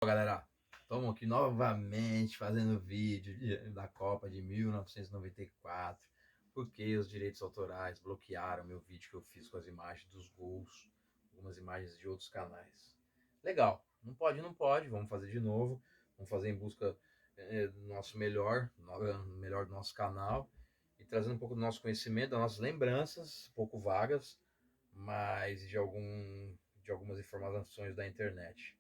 Galera, estamos aqui novamente fazendo vídeo da Copa de 1994, porque os direitos autorais bloquearam meu vídeo que eu fiz com as imagens dos gols, algumas imagens de outros canais. Legal, não pode, vamos fazer de novo, vamos fazer em busca do nosso melhor do nosso canal e trazendo um pouco do nosso conhecimento, das nossas lembranças, um pouco vagas, mas de algumas informações da internet.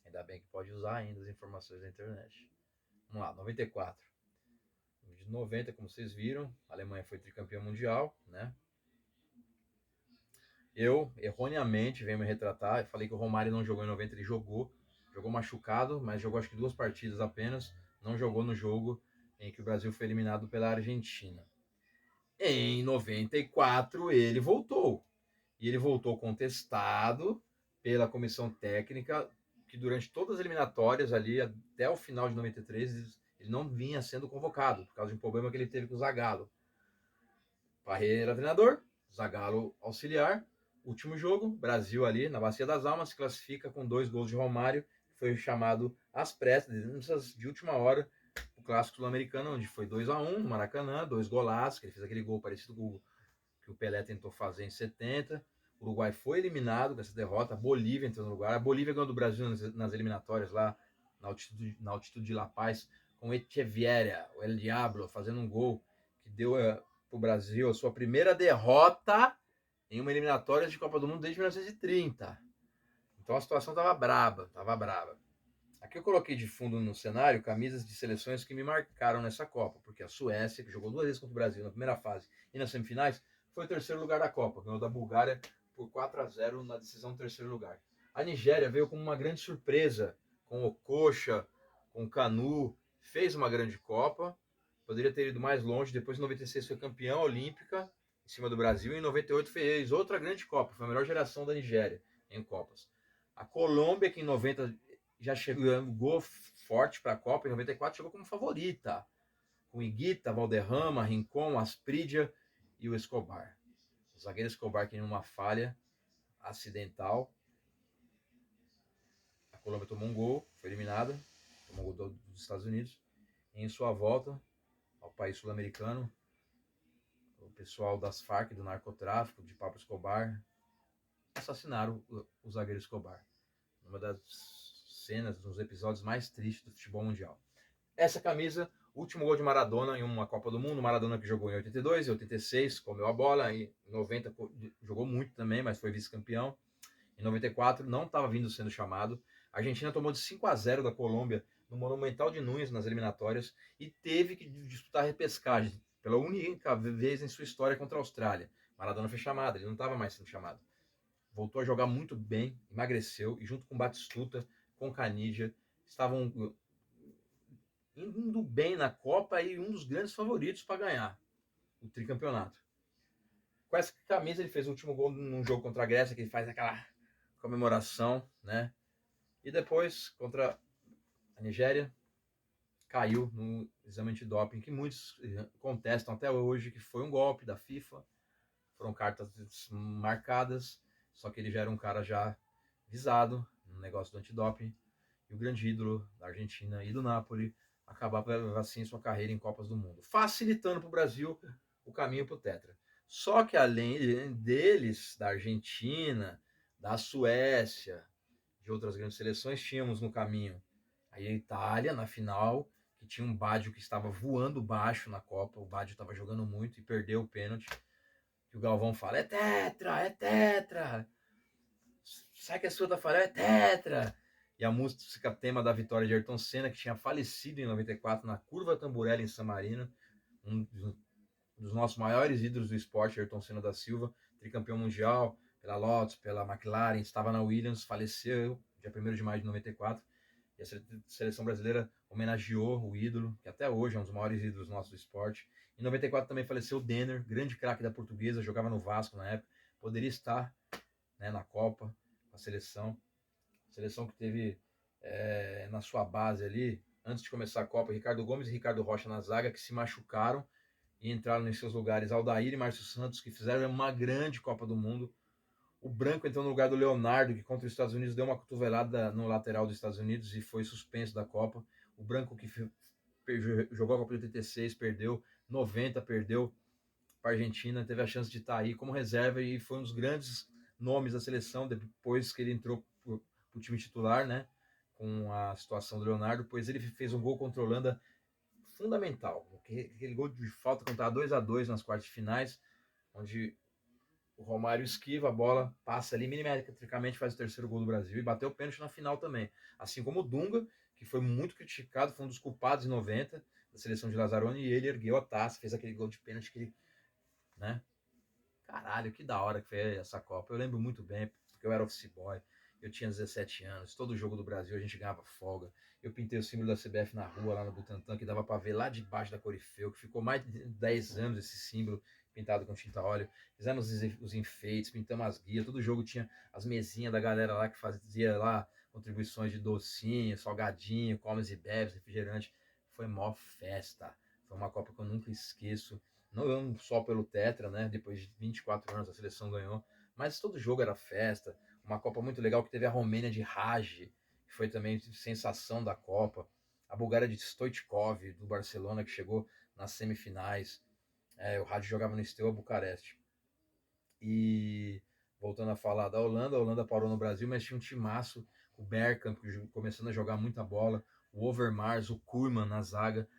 Ainda bem que pode usar ainda as informações da internet. Vamos lá, 94. De 90, como vocês viram, a Alemanha foi tricampeã mundial, né? Eu, erroneamente, venho me retratar, eu falei que o Romário não jogou em 90, ele jogou machucado, mas jogou acho que 2 partidas apenas, não jogou no jogo em que o Brasil foi eliminado pela Argentina. Em 94, ele voltou. E ele voltou contestado pela comissão técnica, que durante todas as eliminatórias ali, até o final de 93, ele não vinha sendo convocado, por causa de um problema que ele teve com o Zagallo. Parreira era treinador, Zagallo auxiliar. Último jogo, Brasil ali na Bacia das Almas, se classifica com 2 gols de Romário, que foi chamado às pressas, de última hora, o clássico sul-americano, onde foi 2-1 no Maracanã, 2 golaços, que ele fez aquele gol parecido com o que o Pelé tentou fazer em 70. O Uruguai foi eliminado dessa derrota, a Bolívia entrou no lugar. A Bolívia ganhou do Brasil nas eliminatórias lá na altitude de La Paz, com Echeverria, o El Diablo, fazendo um gol que deu para o Brasil a sua primeira derrota em uma eliminatória de Copa do Mundo desde 1930. Então a situação estava braba, Aqui eu coloquei de fundo no cenário camisas de seleções que me marcaram nessa Copa, porque a Suécia, que jogou 2 vezes contra o Brasil na primeira fase e nas semifinais, foi o terceiro lugar da Copa, ganhou da Bulgária por 4-0 na decisão do terceiro lugar. A Nigéria veio como uma grande surpresa, com o Okocha, com o Kanu, fez uma grande Copa, poderia ter ido mais longe, depois em 96 foi campeã olímpica em cima do Brasil, e em 98 fez outra grande Copa, foi a melhor geração da Nigéria em Copas. A Colômbia, que em 90 já chegou forte para a Copa, em 94 chegou como favorita, com Higuita, Valderrama, Rincon, Asprilla e o Escobar. O zagueiro Escobar que numa falha acidental, a Colômbia tomou um gol, foi eliminada, tomou um gol dos Estados Unidos. Em sua volta ao país sul-americano, o pessoal das Farc, do narcotráfico, de Pablo Escobar, assassinaram o zagueiro Escobar. Uma das cenas, dos episódios mais tristes do futebol mundial. Essa camisa, último gol de Maradona em uma Copa do Mundo. Maradona que jogou em 82, em 86, comeu a bola. Em 90 jogou muito também, mas foi vice-campeão. Em 94 não estava vindo sendo chamado. A Argentina tomou de 5-0 da Colômbia no Monumental de Núñez nas eliminatórias e teve que disputar a repescagem pela única vez em sua história contra a Austrália. Maradona foi chamado, ele não estava mais sendo chamado. Voltou a jogar muito bem, emagreceu e junto com Batistuta, com Canidia, estavam indo bem na Copa e um dos grandes favoritos para ganhar o tricampeonato. Com essa camisa ele fez o último gol num jogo contra a Grécia, que ele faz aquela comemoração, né? E depois, contra a Nigéria, caiu no exame antidoping, que muitos contestam até hoje que foi um golpe da FIFA. Foram cartas marcadas, só que ele já era um cara já visado no negócio do antidoping. E o grande ídolo da Argentina e do Napoli acabava assim sua carreira em Copas do Mundo, facilitando para o Brasil o caminho para o Tetra. Só que além deles, da Argentina, da Suécia, de outras grandes seleções, tínhamos no caminho aí a Itália, na final, que tinha um Baggio que estava voando baixo na Copa, o Baggio estava jogando muito e perdeu o pênalti, que o Galvão fala, é tetra, sai que a sua tá falando, é tetra. E a música tema da vitória de Ayrton Senna, que tinha falecido em 94 na Curva Tamburelli em San Marino, um dos nossos maiores ídolos do esporte, Ayrton Senna da Silva, tricampeão mundial pela Lotus, pela McLaren, estava na Williams, faleceu dia 1º de maio de 94, e a seleção brasileira homenageou o ídolo, que até hoje é um dos maiores ídolos nossos do esporte. Em 94 também faleceu o Denner, grande craque da Portuguesa, jogava no Vasco na época, poderia estar, né, na Copa, a seleção que teve na sua base ali, antes de começar a Copa, Ricardo Gomes e Ricardo Rocha na zaga, que se machucaram e entraram em seus lugares Aldair e Márcio Santos, que fizeram uma grande Copa do Mundo. O Branco entrou no lugar do Leonardo, que contra os Estados Unidos deu uma cotovelada no lateral dos Estados Unidos e foi suspenso da Copa. O Branco que jogou a Copa de 86, perdeu, 90 perdeu para a Argentina, teve a chance de estar aí como reserva e foi um dos grandes nomes da seleção depois que ele entrou para o time titular, né? Com a situação do Leonardo, pois ele fez um gol contra a Holanda fundamental. Aquele gol de falta contra 2-2 nas quartas de finais, onde o Romário esquiva a bola, passa ali milimetricamente, faz o terceiro gol do Brasil e bateu o pênalti na final também. Assim como o Dunga, que foi muito criticado, foi um dos culpados em 90 da seleção de Lazzaroni, e ele ergueu a taça, fez aquele gol de pênalti que ele, né? Caralho, que da hora que foi essa Copa. Eu lembro muito bem, porque eu era office boy, eu tinha 17 anos, todo jogo do Brasil a gente ganhava folga. Eu pintei o símbolo da CBF na rua, lá no Butantã, que dava para ver lá debaixo da Corifeu, que ficou mais de 10 anos esse símbolo pintado com tinta óleo. Fizemos os enfeites, pintamos as guias, todo jogo tinha as mesinhas da galera lá que fazia lá contribuições de docinho, salgadinho, comes e bebes, refrigerante. Foi mó festa. Foi uma Copa que eu nunca esqueço, não só pelo Tetra, né? Depois de 24 anos a seleção ganhou, mas todo jogo era festa. Uma Copa muito legal que teve a Romênia de Raj, que foi também sensação da Copa. A Bulgária de Stoichkov, do Barcelona, que chegou nas semifinais. O Raj jogava no Steaua Bucareste. E voltando a falar da Holanda, a Holanda parou no Brasil, mas tinha um timaço, o Bergkamp começando a jogar muita bola, o Overmars, o Koeman na zaga.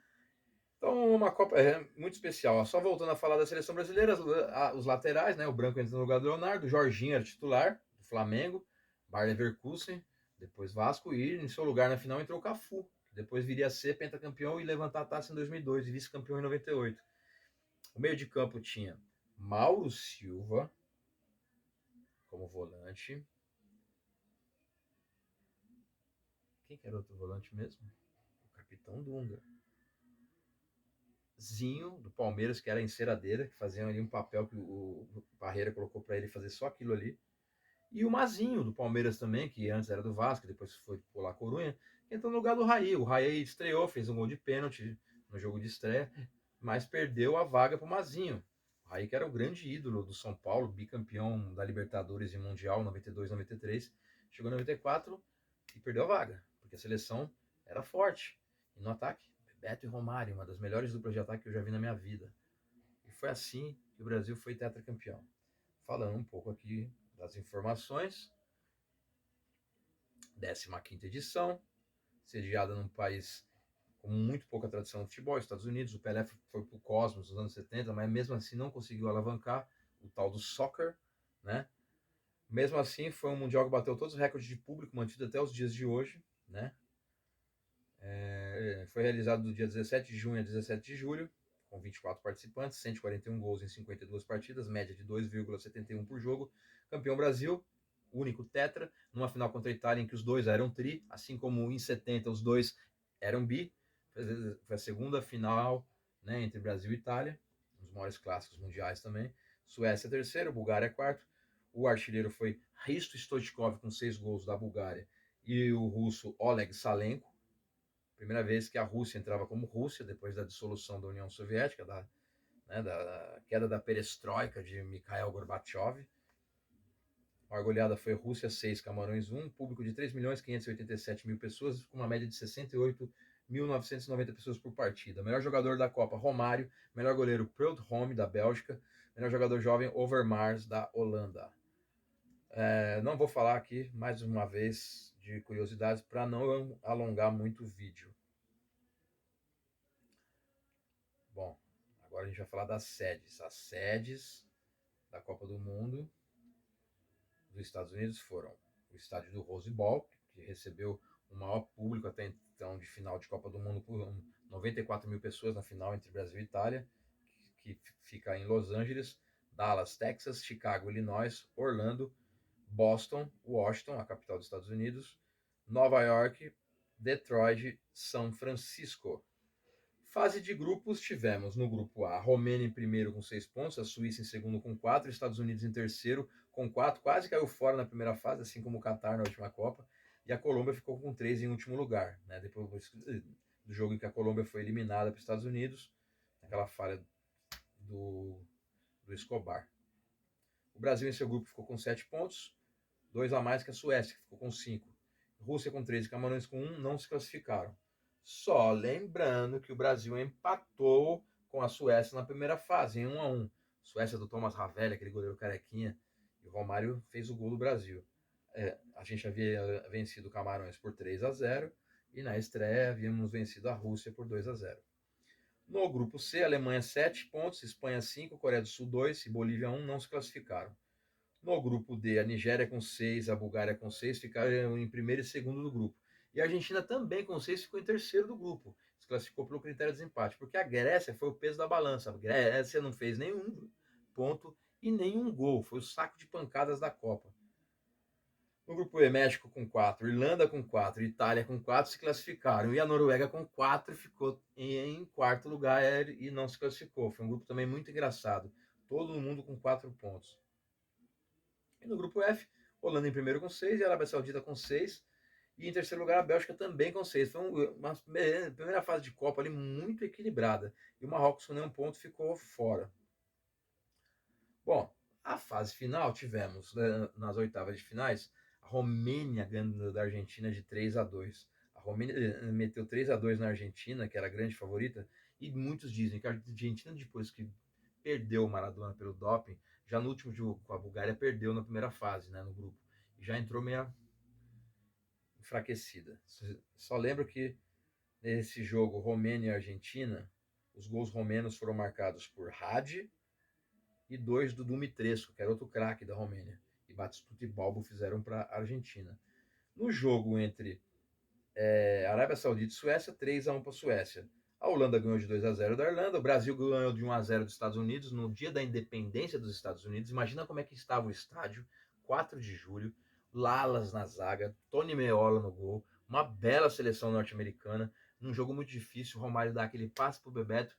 Então, uma Copa muito especial. Só voltando a falar da seleção brasileira, os laterais, né? O Branco entra no lugar do Leonardo, o Jorginho era titular do Flamengo, Bayer Leverkusen, depois Vasco, e em seu lugar na final entrou o Cafu, que depois viria a ser pentacampeão e levantar a taça em 2002 e vice-campeão em 98. O meio de campo tinha Mauro Silva como volante. Quem que era outro volante mesmo? O Capitão Dunga. Zinho, do Palmeiras, que era enceradeira, que fazia ali um papel que o Parreira colocou para ele fazer só aquilo ali. E o Mazinho, do Palmeiras também, que antes era do Vasco, depois foi por lá Corunha, que entrou no lugar do Raí. O Raí estreou, fez um gol de pênalti no jogo de estreia, mas perdeu a vaga para o Mazinho. O Raí que era o grande ídolo do São Paulo, bicampeão da Libertadores e Mundial 92, 93, chegou em 94 e perdeu a vaga, porque a seleção era forte. E no ataque, Beto e Romário, uma das melhores duplas de ataque que eu já vi na minha vida. E foi assim que o Brasil foi tetracampeão. Falando um pouco aqui das informações, 15ª edição, sediada num país com muito pouca tradição no futebol, Estados Unidos. O Pelé foi para o Cosmos nos anos 70, mas mesmo assim não conseguiu alavancar o tal do soccer, né? Mesmo assim, foi um mundial que bateu todos os recordes de público mantido até os dias de hoje, né? Foi realizado do dia 17 de junho a 17 de julho, com 24 participantes, 141 gols em 52 partidas, média de 2,71 por jogo. Campeão Brasil, único tetra, numa final contra a Itália em que os dois eram tri, assim como em 70 os dois eram bi. Foi a segunda final, né, entre Brasil e Itália, um dos maiores clássicos mundiais também. Suécia terceiro, Bulgária quarto. O artilheiro foi Hristo Stoichkov com 6 gols da Bulgária e o russo Oleg Salenko. Primeira vez que a Rússia entrava como Rússia, depois da dissolução da União Soviética, da queda da perestroika de Mikhail Gorbachev. A goleada foi Rússia 6, Camarões 1, público de 3.587.000 pessoas, com uma média de 68.990 pessoas por partida. Melhor jogador da Copa, Romário. Melhor goleiro, Prudhomme, da Bélgica. Melhor jogador jovem, Overmars, da Holanda. Não vou falar aqui, mais uma vez, de curiosidades, para não alongar muito o vídeo. Bom, agora a gente vai falar das sedes. As sedes da Copa do Mundo dos Estados Unidos foram o estádio do Rose Bowl, que recebeu o maior público até então de final de Copa do Mundo, por 94.000 pessoas na final entre Brasil e Itália, que fica em Los Angeles, Dallas, Texas, Chicago, Illinois, Orlando, Boston, Washington, a capital dos Estados Unidos, Nova York, Detroit, São Francisco. Fase de grupos, tivemos no grupo A, Romênia em primeiro com 6 pontos, a Suíça em segundo com 4, Estados Unidos em terceiro com 4, quase caiu fora na primeira fase, assim como o Catar na última Copa, e a Colômbia ficou com 3 em último lugar, né? Depois do jogo em que a Colômbia foi eliminada para os Estados Unidos, aquela falha do Escobar. O Brasil em seu grupo ficou com 7 pontos, 2 a mais que a Suécia, que ficou com 5. Rússia com 3 e Camarões com 1 não se classificaram. Só lembrando que o Brasil empatou com a Suécia na primeira fase, em 1 a 1. Suécia do Thomas Ravelli, aquele goleiro carequinha, e o Romário fez o gol do Brasil. A gente havia vencido o Camarões por 3 a 0 e na estreia havíamos vencido a Rússia por 2 a 0. No grupo C, Alemanha 7 pontos, Espanha 5, Coreia do Sul 2 e Bolívia 1 não se classificaram. No grupo D, a Nigéria com 6, a Bulgária com 6 ficaram em primeiro e segundo do grupo. E a Argentina também com 6 ficou em terceiro do grupo. Se classificou pelo critério de desempate, porque a Grécia foi o peso da balança. A Grécia não fez nenhum ponto e nenhum gol. Foi o saco de pancadas da Copa. No grupo E, México com 4, Irlanda com 4, Itália com 4 se classificaram. E a Noruega com 4 ficou em quarto lugar e não se classificou. Foi um grupo também muito engraçado. Todo mundo com 4 pontos. E no grupo F, Holanda em primeiro com 6 e a Arábia Saudita com 6. E em terceiro lugar, a Bélgica também com 6. Foi uma primeira fase de Copa ali muito equilibrada. E o Marrocos com nenhum ponto ficou fora. Bom, a fase final tivemos, nas oitavas de finais, a Romênia ganhando da Argentina de 3 a 2. A Romênia meteu 3 a 2 na Argentina, que era a grande favorita, e muitos dizem que a Argentina, depois que perdeu o Maradona pelo doping, já no último jogo com a Bulgária, perdeu na primeira fase, né, no grupo. E já entrou meio enfraquecida. Só lembro que nesse jogo Romênia e Argentina, os gols romenos foram marcados por Hagi e 2 do Dumitrescu, que era outro craque da Romênia. E Batistuta e Balbo fizeram para a Argentina. No jogo entre Arábia Saudita e Suécia, 3 a 1 para a Suécia. A Holanda ganhou de 2 a 0 da Irlanda, o Brasil ganhou de 1 a 0 dos Estados Unidos no dia da independência dos Estados Unidos. Imagina como é que estava o estádio, 4 de julho, Lalas na zaga, Tony Meola no gol, uma bela seleção norte-americana, num jogo muito difícil, o Romário dá aquele passe pro Bebeto,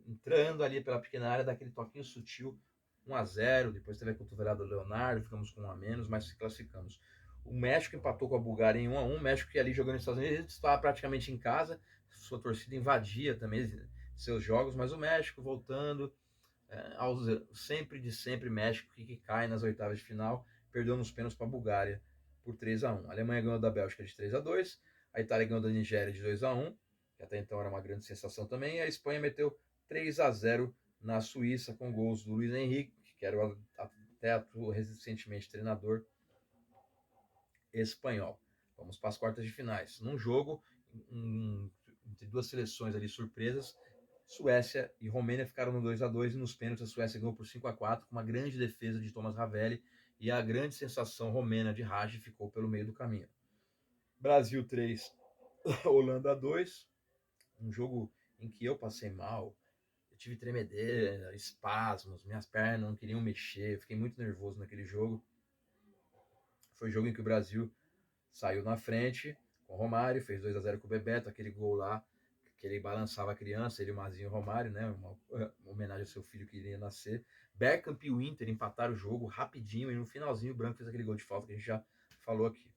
entrando ali pela pequena área, dá aquele toquinho sutil, 1 a 0, depois teve a cotovelada do Leonardo, ficamos com 1 a menos, mas se classificamos. O México empatou com a Bulgária em 1 a 1. O México, que ali jogando nos Estados Unidos, estava praticamente em casa. Sua torcida invadia também seus jogos, mas o México voltando, sempre de sempre, México que cai nas oitavas de final, perdeu nos pênaltis para a Bulgária por 3 a 1. A Alemanha ganhou da Bélgica de 3 a 2. A Itália ganhou da Nigéria de 2 a 1, que até então era uma grande sensação também. E a Espanha meteu 3 a 0 na Suíça com gols do Luiz Henrique, que era até recentemente treinador espanhol. Vamos para as quartas de finais. Num jogo entre duas seleções ali surpresas, Suécia e Romênia ficaram no 2 a 2 e nos pênaltis a Suécia ganhou por 5 a 4 com uma grande defesa de Thomas Ravelli e a grande sensação romena de Hagi ficou pelo meio do caminho. Brasil 3, Holanda 2, um jogo em que eu passei mal, eu tive tremedeira, espasmos, minhas pernas não queriam mexer, fiquei muito nervoso naquele jogo. Foi um jogo em que o Brasil saiu na frente com o Romário, fez 2 a 0 com o Bebeto, aquele gol lá, que ele balançava a criança, ele, o Mazinho e o Romário, né? Uma homenagem ao seu filho que iria nascer. Bergkamp e o Inter empataram o jogo rapidinho e no finalzinho o Branco fez aquele gol de falta que a gente já falou aqui.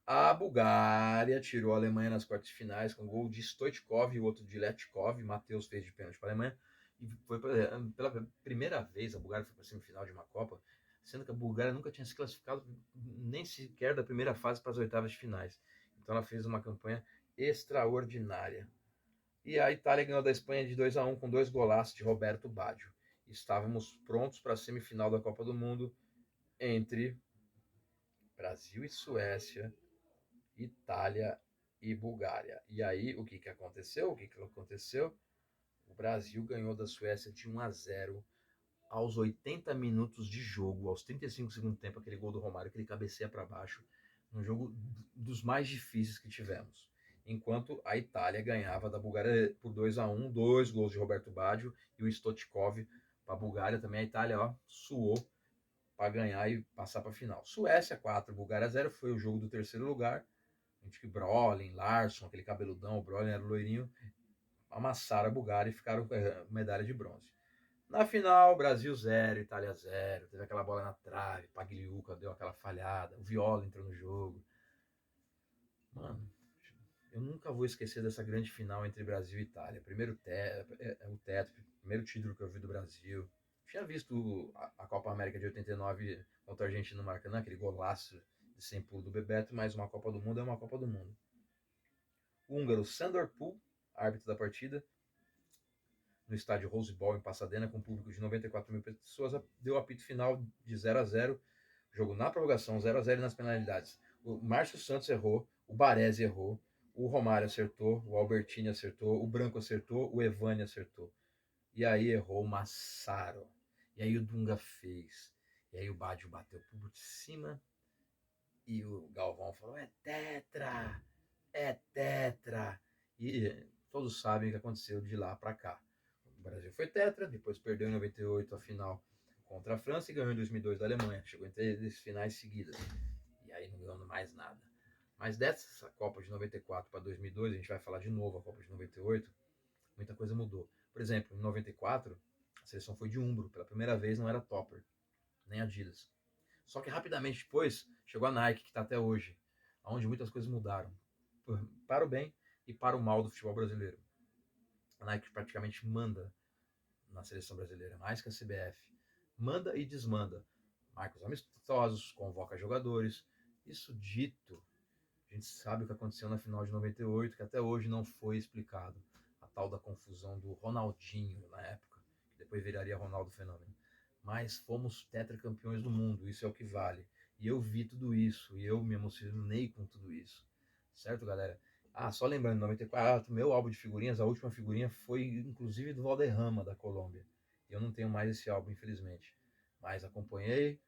A Bulgária tirou a Alemanha nas quartas de finais com um gol de Stoichkov e o outro de Letkov. Matheus fez de pênalti para a Alemanha. E foi pela primeira vez a Bulgária foi para a semifinal de uma Copa, sendo que a Bulgária nunca tinha se classificado nem sequer da primeira fase para as oitavas de finais. Então ela fez uma campanha extraordinária. E a Itália ganhou da Espanha de 2 a 1 com 2 golaços de Roberto Baggio. Estávamos prontos para a semifinal da Copa do Mundo entre Brasil e Suécia, Itália e Bulgária. E aí, o que aconteceu? O Brasil ganhou da Suécia de 1 a 0 aos 80 minutos de jogo, aos 35 segundos do tempo, aquele gol do Romário, que ele cabeceia para baixo, um jogo dos mais difíceis que tivemos. Enquanto a Itália ganhava da Bulgária por 2 a 1, 2 gols de Roberto Baggio e o Stoichkov para a Bulgária. Também a Itália suou para ganhar e passar para a final. Suécia 4, Bulgária 0, foi o jogo do terceiro lugar. A gente que Brolin, Larsson, aquele cabeludão, o Brolin era o loirinho, amassaram a Bulgária e ficaram com medalha de bronze. Na final, Brasil 0, Itália 0, teve aquela bola na trave, Pagliuca deu aquela falhada, o Viola entrou no jogo. Mano, eu nunca vou esquecer dessa grande final entre Brasil e Itália. Primeiro o teto, primeiro título que eu vi do Brasil. Tinha visto a Copa América de 89 contra a Argentina no Maracanã, aquele golaço de 100 pulo do Bebeto, mas uma Copa do Mundo é uma Copa do Mundo. O húngaro Sandor Pul, árbitro da partida, no estádio Rose Bowl em Pasadena, com um público de 94 mil pessoas, deu o apito final de 0-0, jogo na prorrogação, 0-0 nas penalidades. O Márcio Santos errou, o Baresi errou, o Romário acertou, o Albertini acertou, o Branco acertou, o Evani acertou. E aí errou o Massaro. E aí o Dunga fez. E aí o Baggio bateu por cima. E o Galvão falou: é tetra! É tetra! E todos sabem o que aconteceu de lá para cá. O Brasil foi tetra, depois perdeu em 98 a final contra a França e ganhou em 2002 da Alemanha. Chegou em 3 finais seguidas. E aí não ganhou mais nada. Mas dessa Copa de 94 para 2002, a gente vai falar de novo a Copa de 98, muita coisa mudou. Por exemplo, em 94, a seleção foi de Umbro. Pela primeira vez não era Topper, nem Adidas. Só que rapidamente depois chegou a Nike, que está até hoje, onde muitas coisas mudaram. Para o bem e para o mal do futebol brasileiro. A Nike praticamente manda na seleção brasileira, mais que a CBF. Manda e desmanda. Marcos amistosos, convoca jogadores. Isso dito, a gente sabe o que aconteceu na final de 98, que até hoje não foi explicado. A tal da confusão do Ronaldinho na época, que depois viraria Ronaldo Fenômeno. Mas fomos tetracampeões do mundo, isso é o que vale. E eu vi tudo isso, e eu me emocionei com tudo isso. Certo, galera? Ah, só lembrando, em 94, meu álbum de figurinhas, a última figurinha foi inclusive do Valderrama, da Colômbia. E eu não tenho mais esse álbum, infelizmente. Mas acompanhei,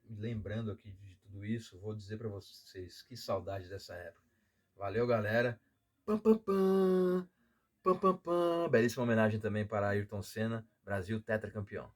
lembrando aqui de tudo isso, vou dizer para vocês que saudade dessa época. Valeu, galera. Pam, pam, pam. Pam, pam, pam. Belíssima homenagem também para Ayrton Senna, Brasil tetracampeão.